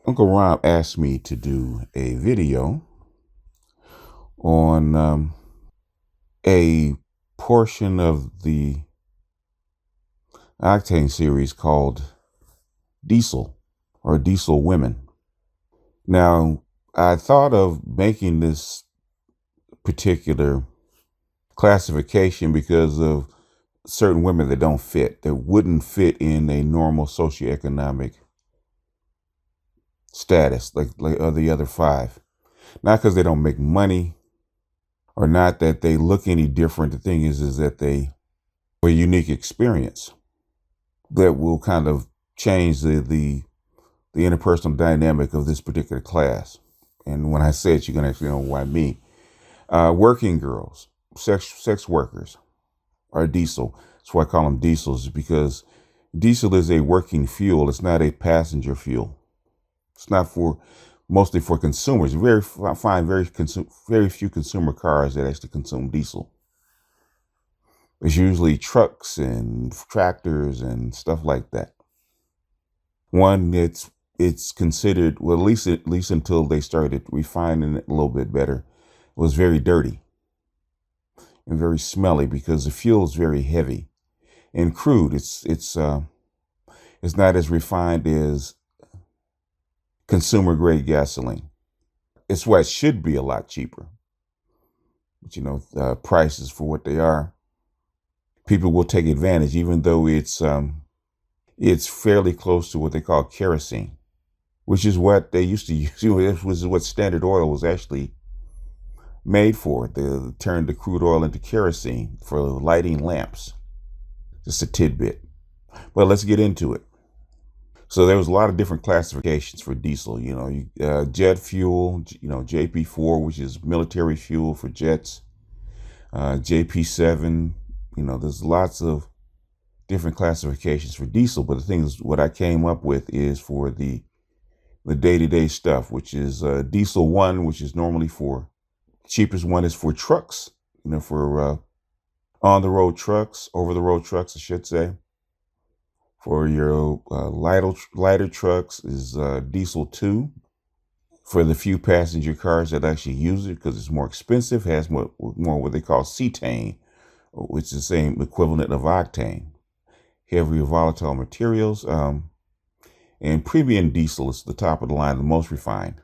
Uncle Rob asked me to do a video on a portion of the Octane series called Diesel or Diesel Women. Now, I thought of making this particular classification because of certain women that don't fit, that wouldn't fit in a normal socioeconomic status like the other five. Not because they don't make money or not that they look any different. The thing is that they have a unique experience that will kind of change the interpersonal dynamic of this particular class. And when I say it, you're going to actually know why me. Working girls, sex workers are diesel. That's why I call them diesels, because diesel is a working fuel. It's not a passenger fuel. It's not mostly for consumers. I find very few consumer cars that actually consume diesel. It's usually trucks and tractors and stuff like that. One, it's considered, well, at least until they started refining it a little bit better, it was very dirty and very smelly because the fuel is very heavy and crude. It's not as refined as consumer grade gasoline. It's why it should be a lot cheaper. But prices for what they are, people will take advantage, even though it's fairly close to what they call kerosene, which is what they used to use. This was what Standard Oil was actually made for. They turned the crude oil into kerosene for lighting lamps. Just a tidbit. But let's get into it. So there was a lot of different classifications for diesel. Jet fuel, JP4, which is military fuel for jets. JP7, there's lots of different classifications for diesel. But the thing is, what I came up with is for the day-to-day stuff, which is diesel 1, which is normally for, cheapest one is for trucks, for on-the-road trucks, over-the-road trucks, I should say. For your lighter trucks is diesel 2. For the few passenger cars that actually use it, because it's more expensive, has more what they call cetane, which is the same equivalent of octane. Heavier volatile materials. And premium diesel is the top of the line, the most refined.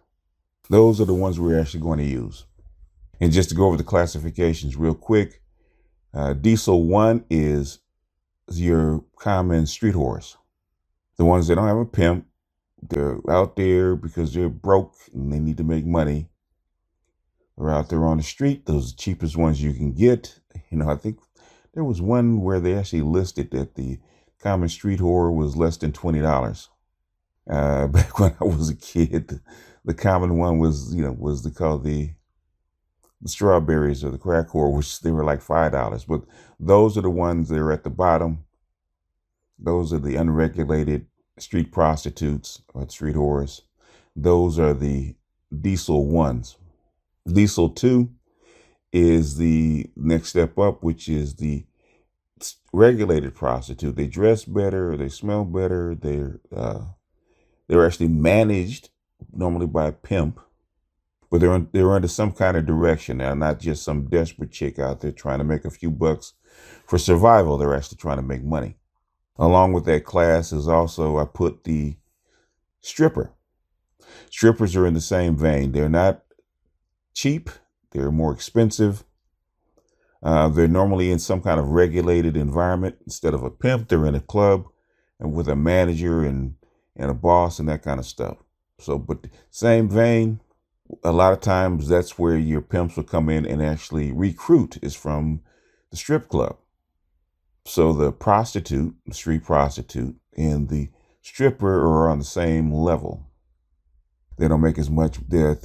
Those are the ones we're actually going to use. And just to go over the classifications real quick, diesel 1 is your common street horse. The ones that don't have a pimp, they're out there because they're broke and they need to make money. They're out there on the street. Those are the cheapest ones you can get. I think there was one where they actually listed that the common street whore was less than $20. Back when I was a kid, the common one was called the strawberries or the crack whore, which they were like $5. But those are the ones that are at the bottom. Those are the unregulated street prostitutes or street whores. Those are the diesel 1s. Diesel 2 is the next step up, which is the regulated prostitute. They dress better, they smell better, they're actually managed normally by a pimp, but they're under some kind of direction. They're not just some desperate chick out there trying to make a few bucks for survival. They're actually trying to make money. Along with that class is also, I put the stripper. Strippers are in the same vein. They're not cheap. They're more expensive. They're normally in some kind of regulated environment. Instead of a pimp, they're in a club and with a manager and a boss and that kind of stuff. So, but same vein, a lot of times that's where your pimps will come in and actually recruit, is from the strip club. So the prostitute, the street prostitute, and the stripper are on the same level. They don't make as much. They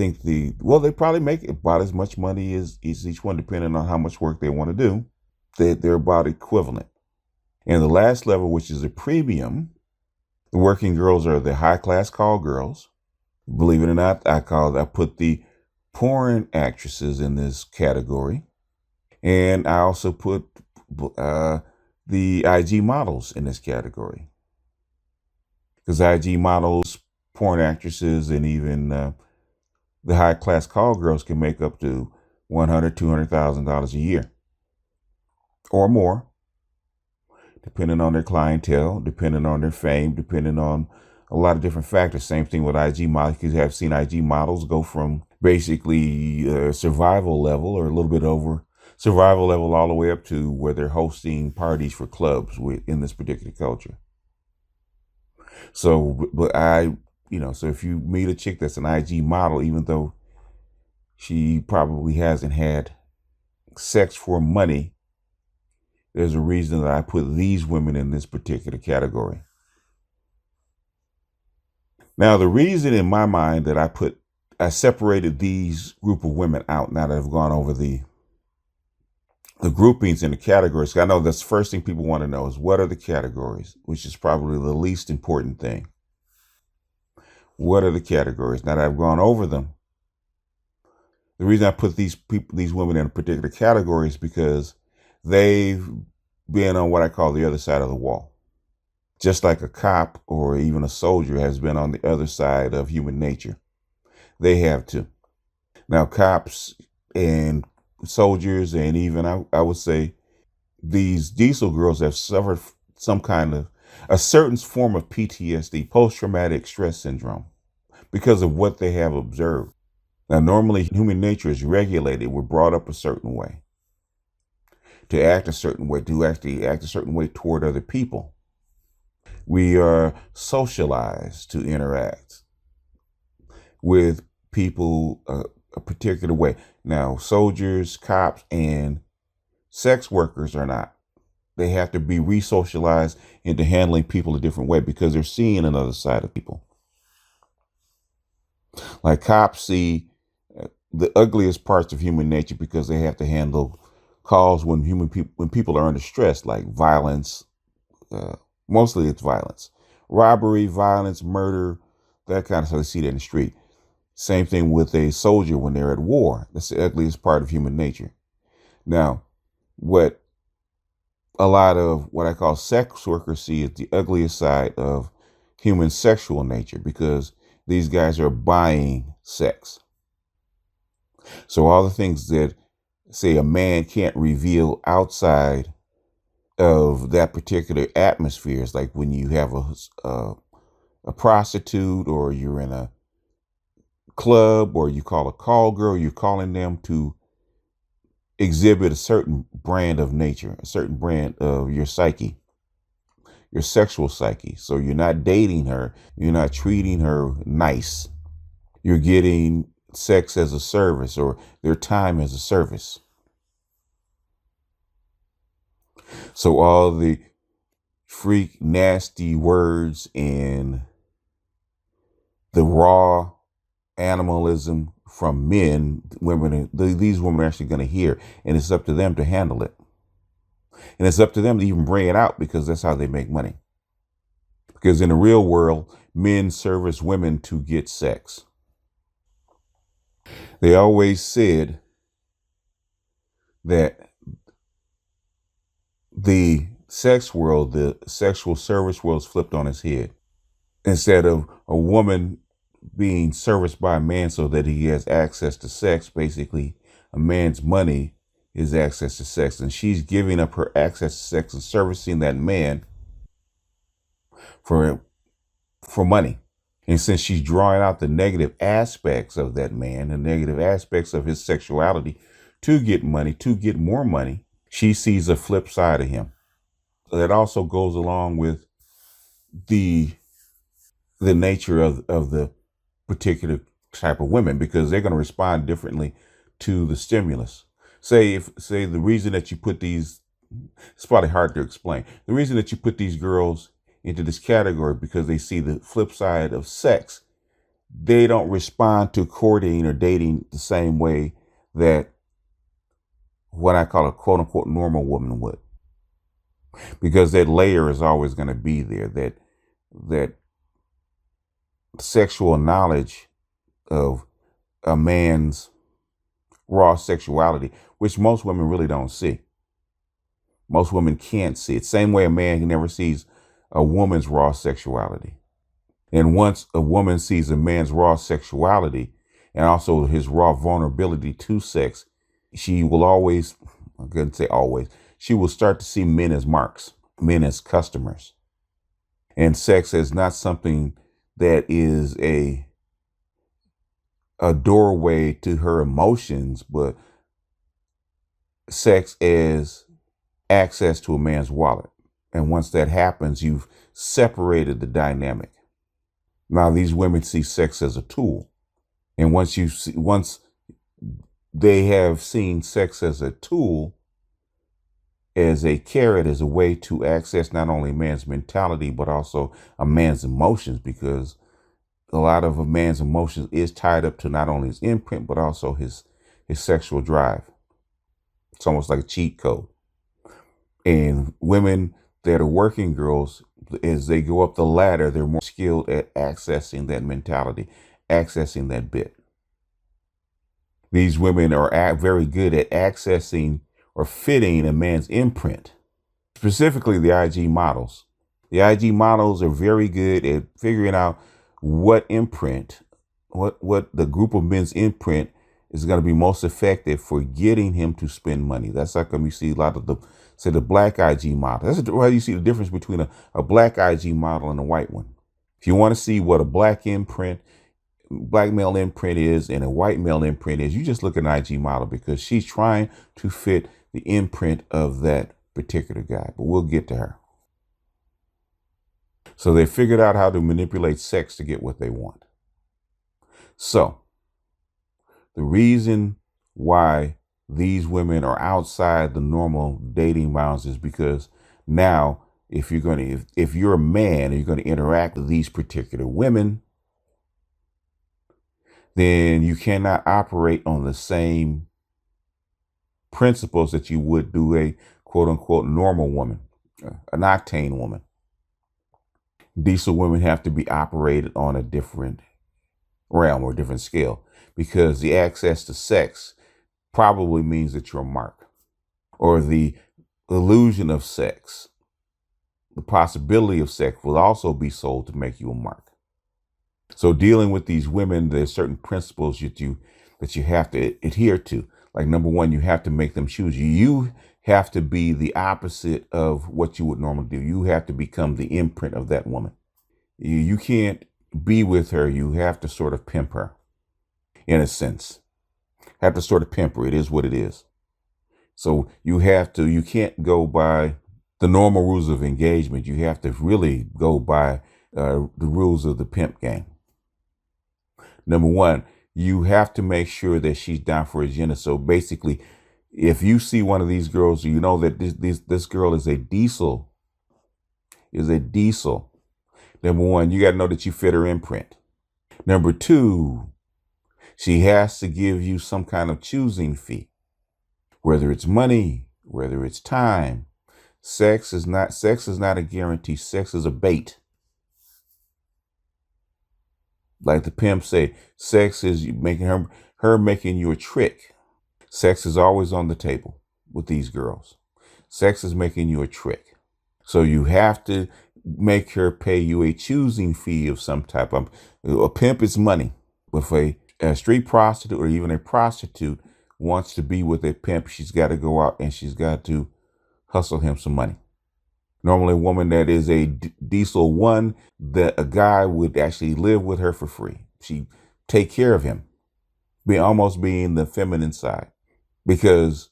probably make about as much money as each one, depending on how much work they want to do. They're about equivalent. And the last level, which is a premium, the working girls are the high class call girls. Believe it or not, I put the porn actresses in this category. And I also put the IG models in this category, because IG models porn actresses and even the high class call girls can make up to $100,000, $200,000 a year or more, depending on their clientele, depending on their fame, depending on a lot of different factors. Same thing with IG models. You have seen IG models go from basically survival level or a little bit over survival level all the way up to where they're hosting parties for clubs in this particular culture. So, but so if you meet a chick that's an IG model, even though she probably hasn't had sex for money, there's a reason that I put these women in this particular category. Now, the reason in my mind that I separated these group of women out, now that I've gone over the groupings in the categories, I know that's the first thing people want to know is what are the categories, which is probably the least important thing. What are the categories? Now that I've gone over them, the reason I put these women in a particular category is because they've been on what I call the other side of the wall. Just like a cop or even a soldier has been on the other side of human nature. They have too. Now, cops and soldiers, and even I would say these diesel girls have suffered some kind of a certain form of PTSD, post-traumatic stress syndrome, because of what they have observed. Now, normally human nature is regulated. We're brought up a certain way, to act a certain way, to actually act a certain way toward other people. We are socialized to interact with people a particular way. Now, soldiers, cops, and sex workers are not. They have to be re-socialized into handling people a different way because they're seeing another side of people. Like cops see the ugliest parts of human nature because they have to handle calls when people are under stress, like violence. Mostly it's violence, robbery, violence, murder, that kind of stuff. They see that in the street. Same thing with a soldier when they're at war. That's the ugliest part of human nature. Now, what a lot of what I call sex workers see is the ugliest side of human sexual nature because these guys are buying sex. So all the things that, say, a man can't reveal outside of that particular atmosphere is like when you have a prostitute, or you're in a club, or you call a call girl, you're calling them to exhibit a certain brand of nature, a certain brand of your psyche, your sexual psyche. So you're not dating her, you're not treating her nice. You're getting sex as a service, or their time as a service. So all the freak, nasty words and the raw animalism from men, these women are actually going to hear, and it's up to them to handle it. And it's up to them to even bring it out because that's how they make money. Because in the real world, men service women to get sex. They always said that the sex world, the sexual service world, is flipped on its head. Instead of a woman being serviced by a man so that he has access to sex, basically a man's money is access to sex, and she's giving up her access to sex and servicing that man for money. And since she's drawing out the negative aspects of that man, the negative aspects of his sexuality to get money, to get more money, she sees a flip side of him. That also goes along with the nature of the particular type of women, because they're going to respond differently to the stimulus. Say the reason that you put these, it's probably hard to explain. The reason that you put these girls into this category because they see the flip side of sex. They don't respond to courting or dating the same way that what I call a quote unquote normal woman would, because that layer is always going to be there. That sexual knowledge of a man's raw sexuality, which most women really don't see. Most women can't see it. Same way a man never sees a woman's raw sexuality. And once a woman sees a man's raw sexuality and also his raw vulnerability to sex, she will always, I couldn't say always, she will start to see men as marks, men as customers. And sex as not something that is a doorway to her emotions, but sex as access to a man's wallet. And once that happens, you've separated the dynamic. Now these women see sex as a tool. And once they have seen sex as a tool, as a carrot, as a way to access not only a man's mentality, but also a man's emotions, because a lot of a man's emotions is tied up to not only his imprint, but also his sexual drive. It's almost like a cheat code. And women that are working girls, as they go up the ladder, they're more skilled at accessing that mentality, accessing that bit. These women are very good at accessing or fitting a man's imprint, specifically the IG models. The IG models are very good at figuring out what imprint, what the group of men's imprint is going to be most effective for getting him to spend money. That's how come you see a lot of the black IG model. That's why you see the difference between a black IG model and a white one. If you want to see what a black male imprint is and a white male imprint is, you just look at an IG model, because she's trying to fit the imprint of that particular guy. But we'll get to her. So they figured out how to manipulate sex to get what they want. So the reason why these women are outside the normal dating bounds is because now if you're a man and you're going to interact with these particular women, then you cannot operate on the same principles that you would do a quote unquote normal woman, an octane woman. Diesel women have to be operated on a different realm or different scale, because the access to sex probably means that you're a mark, or the illusion of sex, the possibility of sex will also be sold to make you a mark. So dealing with these women, there's certain principles that you have to adhere to. Like, number one, you have to make them choose you. You have to be the opposite of what you would normally do. You have to become the imprint of that woman. You can't be with her. You have to sort of pimp her, in a sense. Have to sort of pimp her. It is what it is. So you can't go by the normal rules of engagement. You have to really go by the rules of the pimp game. Number one, you have to make sure that she's down for agenda. So basically, if you see one of these girls, you know that this girl is a diesel. Number one, you got to know that you fit her imprint. Number two, she has to give you some kind of choosing fee, whether it's money, whether it's time. Sex is not a guarantee. Sex is a bait. Like the pimp say, sex is making her making you a trick. Sex is always on the table with these girls. Sex is making you a trick. So you have to make her pay you a choosing fee of some type. A pimp is money. But if a street prostitute or even a prostitute wants to be with a pimp, she's got to go out and she's got to hustle him some money. Normally a woman that is a diesel one, that a guy would actually live with her for free. She take care of him, almost being the feminine side, because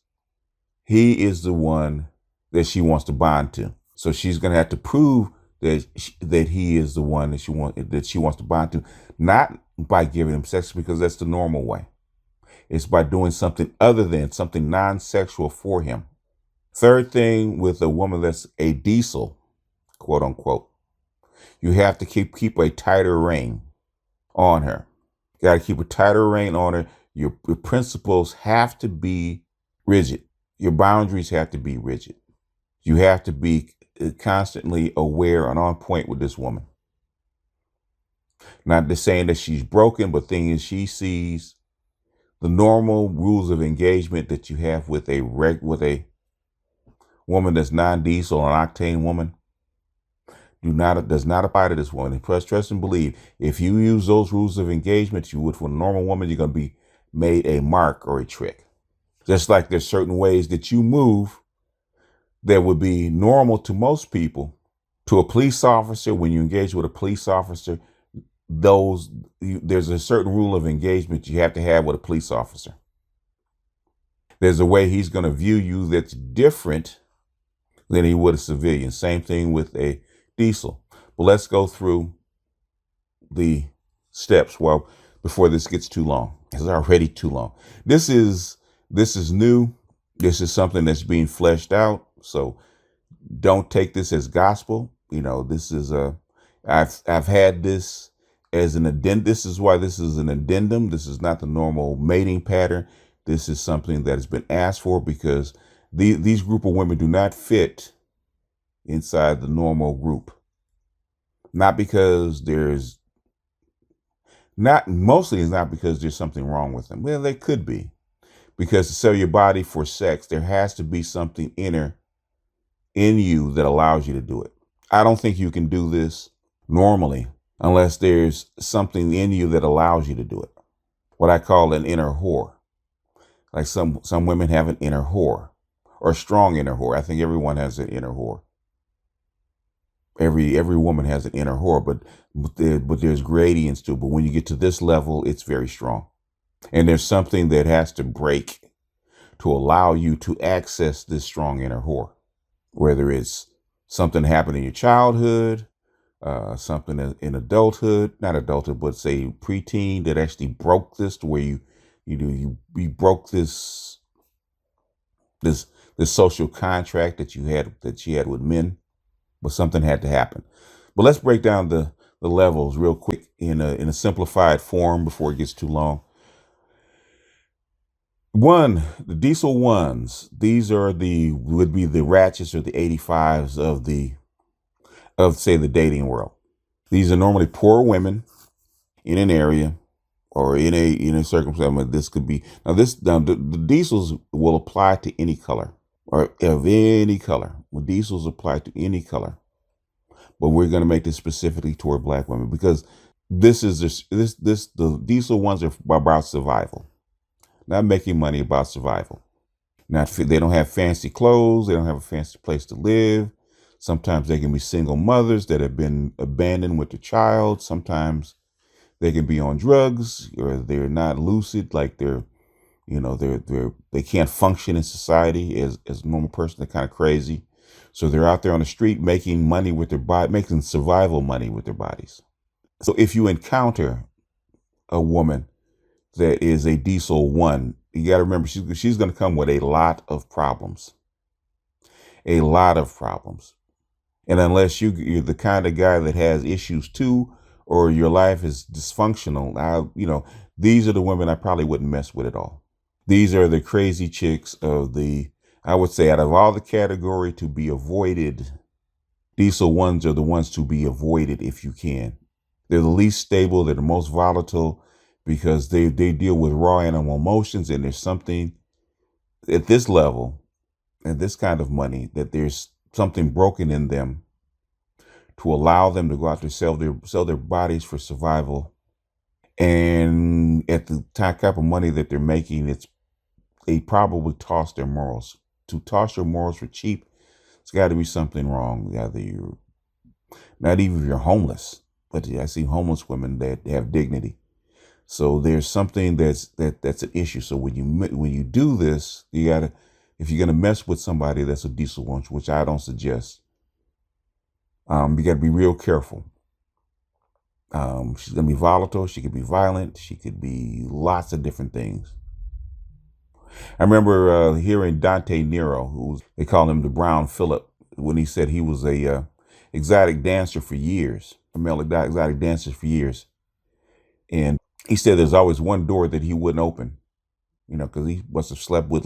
he is the one that she wants to bond to. So she's going to have to prove that he is the one that she wants to bond to, not by giving him sex, because that's the normal way. It's by doing something other than something non-sexual for him. Third thing with a woman that's a diesel, quote unquote, you have to keep a tighter rein on her. You got to keep a tighter rein on her. Your principles have to be rigid. Your boundaries have to be rigid. You have to be constantly aware and on point with this woman. Not just saying that she's broken, but thing is, she sees the normal rules of engagement that you have with a woman that's non-diesel, an octane woman. does not apply to this woman. And trust and believe, if you use those rules of engagement you would for a normal woman, you're going to be made a mark or a trick. Just like there's certain ways that you move that would be normal to most people, to a police officer, when you engage with a police officer, there's a certain rule of engagement you have to have with a police officer. There's a way he's going to view you that's different than he would a civilian. Same thing with a diesel. But let's go through the steps. Well, before this gets too long, it's already too long. This is new. This is something that's being fleshed out. So don't take this as gospel. This is I've had this as an addendum. This is why this is an addendum. This is not the normal mating pattern. This is something that has been asked for because these group of women do not fit inside the normal group. Not because mostly it's not because there's something wrong with them. Well, they could be. Because to sell your body for sex, there has to be something inner in you that allows you to do it. I don't think you can do this normally unless there's something in you that allows you to do it. What I call an inner whore. Like some women have an inner whore, or a strong inner whore. I think everyone has an inner whore. Every woman has an inner whore, but there's gradients to it. But when you get to this level, it's very strong. And there's something that has to break to allow you to access this strong inner whore. Whether it's something happened in your childhood, something in adulthood, not adulthood, but say preteen, that actually broke this to where you broke this social contract that you had with men, but something had to happen. But let's break down the levels real quick in a simplified form before it gets too long. One, the diesel ones, these would be the ratchets or the 85s of say the dating world. These are normally poor women in an area or in a circumstance. This could be the diesels will apply to any color or of any color. Well, diesels apply to any color, but we're going to make this specifically toward Black women because the diesel ones are about survival. Not making money, about survival. They don't have fancy clothes. They don't have a fancy place to live. Sometimes they can be single mothers that have been abandoned with a child. Sometimes they can be on drugs or they're not lucid, like they can't function in society as a normal person. They're kind of crazy. So they're out there on the street making money with their body, making survival money with their bodies. So if you encounter a woman that is a diesel one, you got to remember she's going to come with a lot of problems. A lot of problems. And unless you're the kind of guy that has issues too, or your life is dysfunctional, these are the women I probably wouldn't mess with at all. These are the crazy chicks I would say out of all the category to be avoided, diesel ones are the ones to be avoided if you can. They're the least stable. They're the most volatile, because they deal with raw animal emotions, and there's something at this level and this kind of money that there's something broken in them to allow them to go out there sell their bodies for survival. And at the type of money that they're making, they probably toss their morals. To toss your morals for cheap, it's got to be something wrong. Either not even if you're homeless, but I see homeless women that have dignity. So there's something that's an issue. So when you do this, if you're gonna mess with somebody that's a diesel one, which I don't suggest, you got to be real careful. She's gonna be volatile. She could be violent. She could be lots of different things. I remember hearing Dante Nero, they call him the Brown Phillip, when he said he was a exotic dancer for years, a male exotic dancer for years, and he said there's always one door that he wouldn't open, because he must have slept with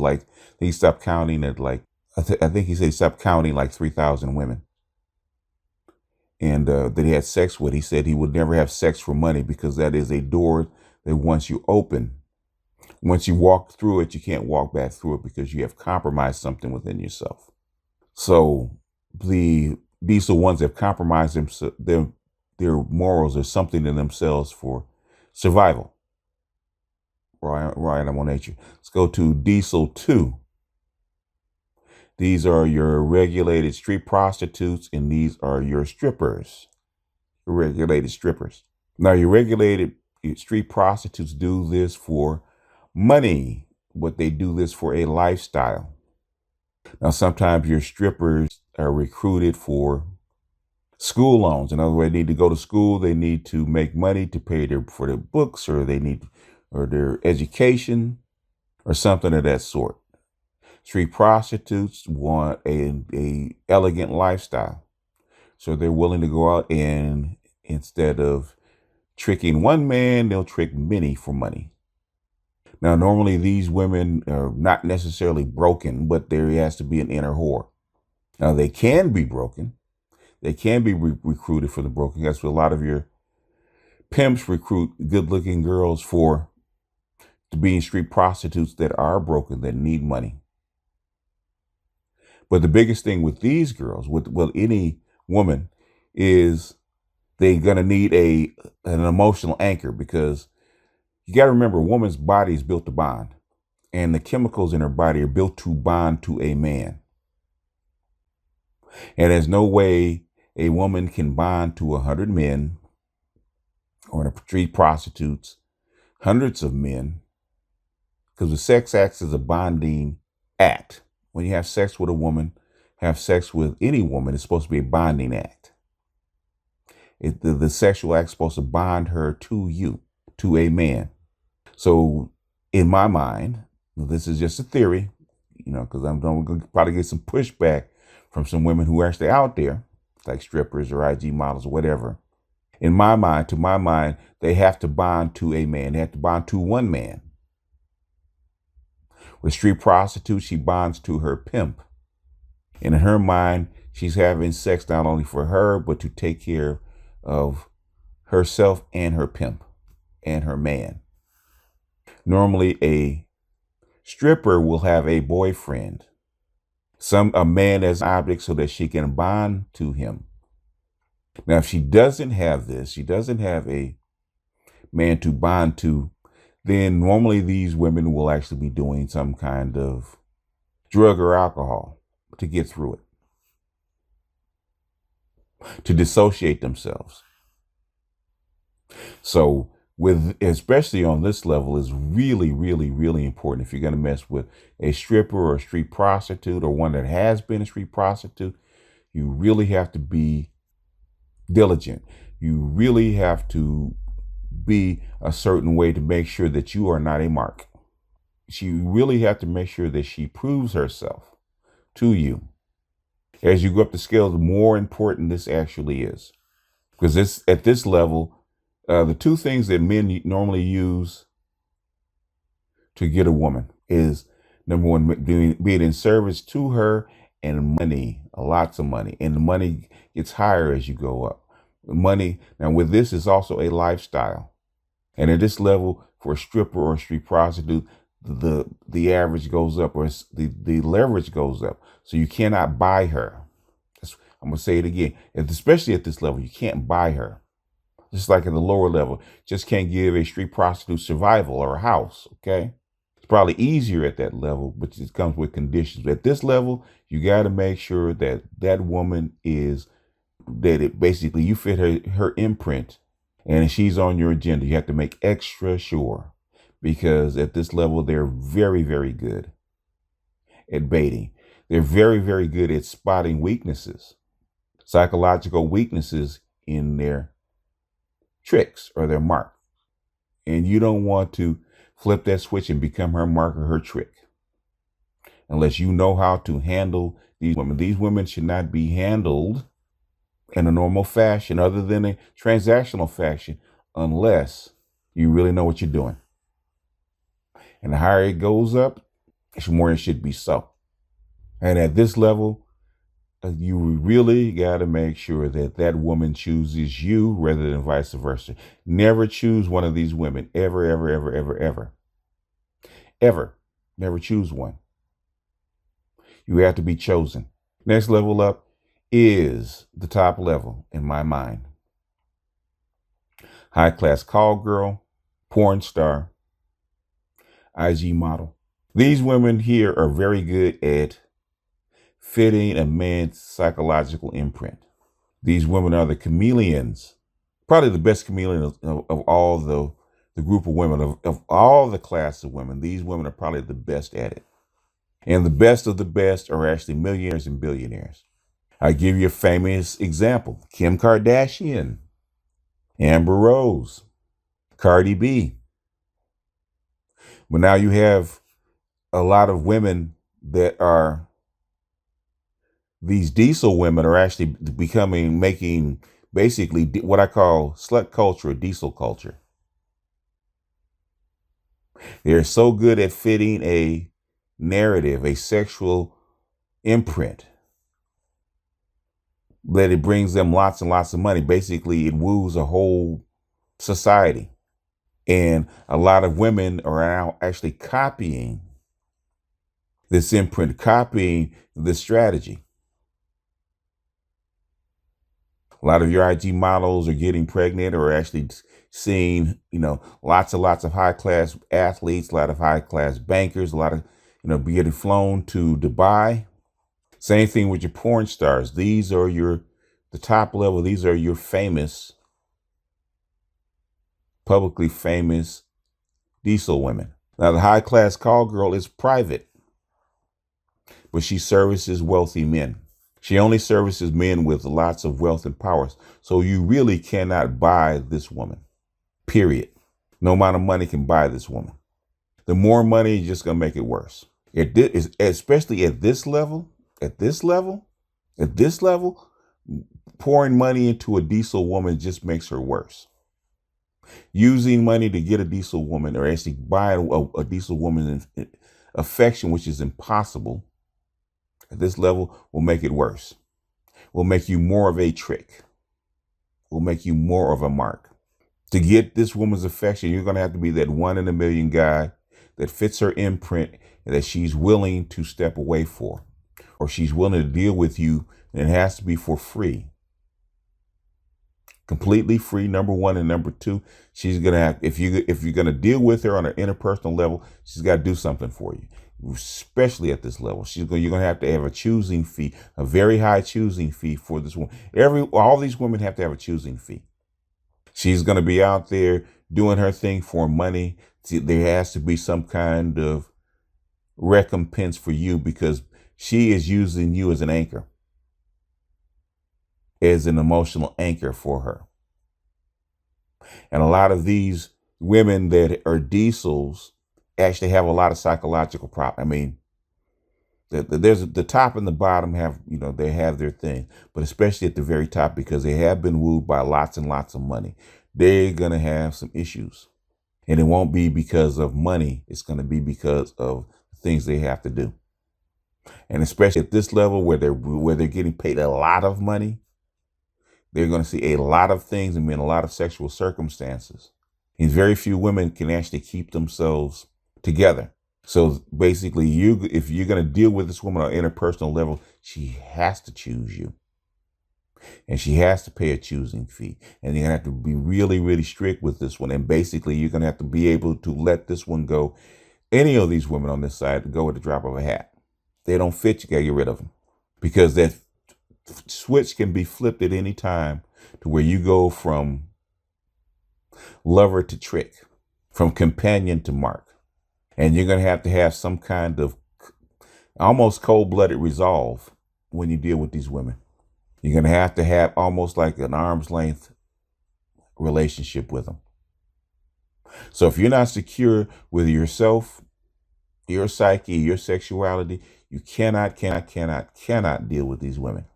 he stopped counting at I think he said he stopped counting 3,000 women. And that he had sex with. He said he would never have sex for money because that is a door that once you walk through it, you can't walk back through it because you have compromised something within yourself. So diesel ones have compromised their morals or something in themselves for survival. Right, I'm on nature. Let's go to diesel 2. These are your regulated street prostitutes, and these are your strippers. Your regulated strippers. Now, your regulated street prostitutes do this for money, but they do this for a lifestyle. Now, sometimes your strippers are recruited for school loans. In other words, they need to go to school. They need to make money to pay for their books, or their education, or something of that sort. Street prostitutes want a elegant lifestyle, so they're willing to go out and, instead of tricking one man, they'll trick many for money. Now, normally these women are not necessarily broken, but there has to be an inner whore. Now, they can be broken. They can be recruited for the broken. That's what a lot of your pimps recruit good-looking girls to being street prostitutes that are broken, that need money. But the biggest thing with these girls, with any woman, is they're going to need an emotional anchor, because you got to remember, a woman's body is built to bond, and the chemicals in her body are built to bond to a man. And there's no way a woman can bond to 100 men, or in a street prostitutes, hundreds of men, because the sex act is a bonding act. When you have sex with a woman, have sex with any woman, it's supposed to be a bonding act. The sexual act is supposed to bond her to you, to a man. So in my mind, this is just a theory, because I'm going to probably get some pushback from some women who are actually out there, like strippers or IG models or whatever. In my mind, to my mind, they have to bond to a man. They have to bond to one man. With street prostitute, she bonds to her pimp. And in her mind, she's having sex not only for her, but to take care of herself and her pimp and her man. Normally, a stripper will have a boyfriend, a man as an object, so that she can bond to him. Now, if she doesn't have this, she doesn't have a man to bond to, then normally these women will actually be doing some kind of drug or alcohol to get through it, to dissociate themselves. So especially on this level, is really, really, really important. If you're going to mess with a stripper or a street prostitute, or one that has been a street prostitute, you really have to be diligent. You really have to be a certain way to make sure that you are not a mark. You really have to make sure that she proves herself to you. As you go up the scale, the more important this actually is. Because at this level, the two things that men normally use to get a woman is, number one, being in service to her, and money, lots of money. And the money gets higher as you go up. The money, now with this, is also a lifestyle. And at this level, for a stripper or a street prostitute, the average goes up, or the leverage goes up. So you cannot buy her. I'm going to say it again. Especially at this level, you can't buy her. Just like at the lower level, just can't give a street prostitute survival or a house, okay? It's probably easier at that level, but it comes with conditions. At this level, you got to make sure that that woman basically you fit her imprint, and she's on your agenda. You have to make extra sure, because at this level, they're very, very good at baiting. They're very, very good at spotting weaknesses, psychological weaknesses in their tricks or their mark. And you don't want to flip that switch and become her mark or her trick, unless you know how to handle these women. These women should not be handled in a normal fashion, other than a transactional fashion, unless you really know what you're doing. And the higher it goes up, the more it should be so. And at this level, you really got to make sure that that woman chooses you rather than vice versa. Never choose one of these women. Ever, ever, ever, ever, ever. Ever. Never choose one. You have to be chosen. Next level up is the top level in my mind. High class call girl, porn star, IG model. These women here are very good at fitting a man's psychological imprint. These women are the chameleons, probably the best chameleon of all the group of women, of all the class of women. These women are probably the best at it. And the best of the best are actually millionaires and billionaires. I give you a famous example: Kim Kardashian, Amber Rose, Cardi B. But now you have a lot of women that are these diesel women are actually making basically what I call slut culture or diesel culture. They're so good at fitting a narrative, a sexual imprint, that it brings them lots and lots of money. Basically, it woos a whole society. And a lot of women are now actually copying this imprint, copying this strategy. A lot of your IG models are getting pregnant or actually seeing, lots of high class athletes, a lot of high class bankers, a lot of, getting flown to Dubai. Same thing with your porn stars. These are the top level. These are your famous, publicly famous diesel women. Now, the high class call girl is private, but she services wealthy men. She only services men with lots of wealth and powers. So you really cannot buy this woman, period. No amount of money can buy this woman. The more money is just going to make it worse. Especially at this level, pouring money into a diesel woman just makes her worse. Using money to get a diesel woman, or actually buying a diesel woman's affection, which is impossible at this level, will make it worse. Will make you more of a trick. Will make you more of a mark. To get this woman's affection, you're going to have to be that 1 in a million guy that fits her imprint and that she's willing to step away for, or she's willing to deal with you, and it has to be for free. Completely free, number one. And number two, she's going to have, if you're going to deal with her on an interpersonal level, she's got to do something for you. Especially at this level, you're going to have a choosing fee, a very high choosing fee for this woman. All these women have to have a choosing fee. She's going to be out there doing her thing for money. There has to be some kind of recompense for you, because she is using you as an anchor, as an emotional anchor for her. And a lot of these women that are diesels actually have a lot of psychological problems. I mean, there's the top and the bottom have, they have their thing, but especially at the very top, because they have been wooed by lots and lots of money, they're going to have some issues. And it won't be because of money. It's going to be because of things they have to do. And especially at this level where they're getting paid a lot of money, they're going to see a lot of things and be in a lot of sexual circumstances. And very few women can actually keep themselves together. So basically, if you're going to deal with this woman on an interpersonal level, she has to choose you. And she has to pay a choosing fee. And you're going to have to be really, really strict with this one. And basically, you're going to have to be able to let this one go. Any of these women on this side go at the drop of a hat. They don't fit, you got to get rid of them. Because that switch can be flipped at any time to where you go from lover to trick, from companion to mark. And you're going to have some kind of almost cold-blooded resolve when you deal with these women. You're going to have almost like an arm's length relationship with them. So if you're not secure with yourself, your psyche, your sexuality, you cannot deal with these women.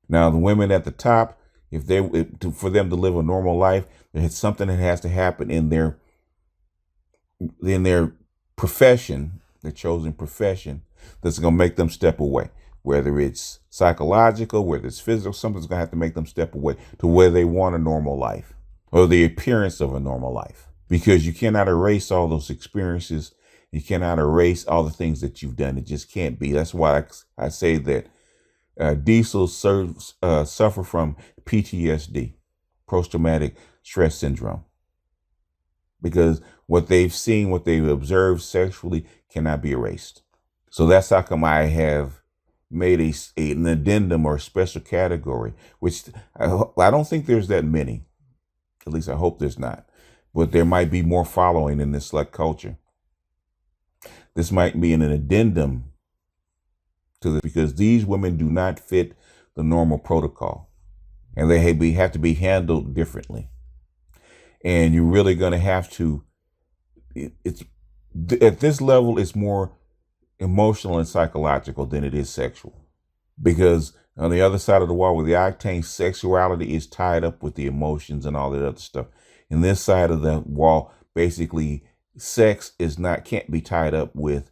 Now, the women at the top, for them to live a normal life, there's something that has to happen in their profession, their chosen profession, that's going to make them step away. Whether it's psychological, whether it's physical, something's going to have to make them step away to where they want a normal life, or the appearance of a normal life. Because you cannot erase all those experiences. You cannot erase all the things that you've done. It just can't be. That's why I say that Diesel suffer from PTSD, post-traumatic stress syndrome, because what they've seen, what they've observed sexually cannot be erased. So that's how come I have made an addendum or a special category, which I don't think there's that many. At least I hope there's not. But there might be more following in this slut culture. This might be an addendum to this, because these women do not fit the normal protocol, and they have to be handled differently. And you're really going to have to, it's at this level, it's more emotional and psychological than it is sexual. Because on the other side of the wall with the Octane, sexuality is tied up with the emotions and all that other stuff. In this side of the wall, basically, sex can't be tied up with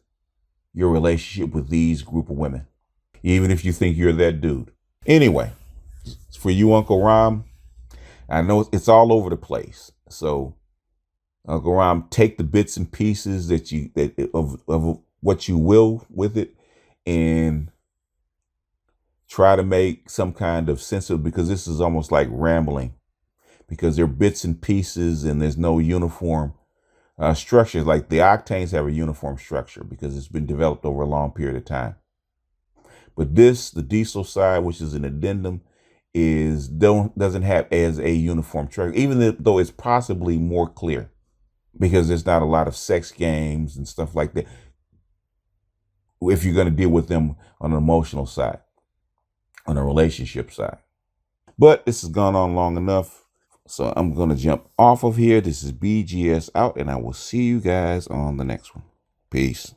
your relationship with these group of women, even if you think you're that dude. Anyway, for you, Uncle Rom, I know it's all over the place. So, Uncle Rom, take the bits and pieces of what you will with it, and try to make some kind of sense of, because this is almost like rambling, because they're bits and pieces and there's no uniform structure. Like the Octanes have a uniform structure because it's been developed over a long period of time. But the diesel side, which is an addendum, doesn't have as a uniform structure, even though it's possibly more clear, because there's not a lot of sex games and stuff like that if you're going to deal with them on an emotional side, on a relationship side. But this has gone on long enough, so I'm going to jump off of here. This is BGS out, and I will see you guys on the next one. Peace.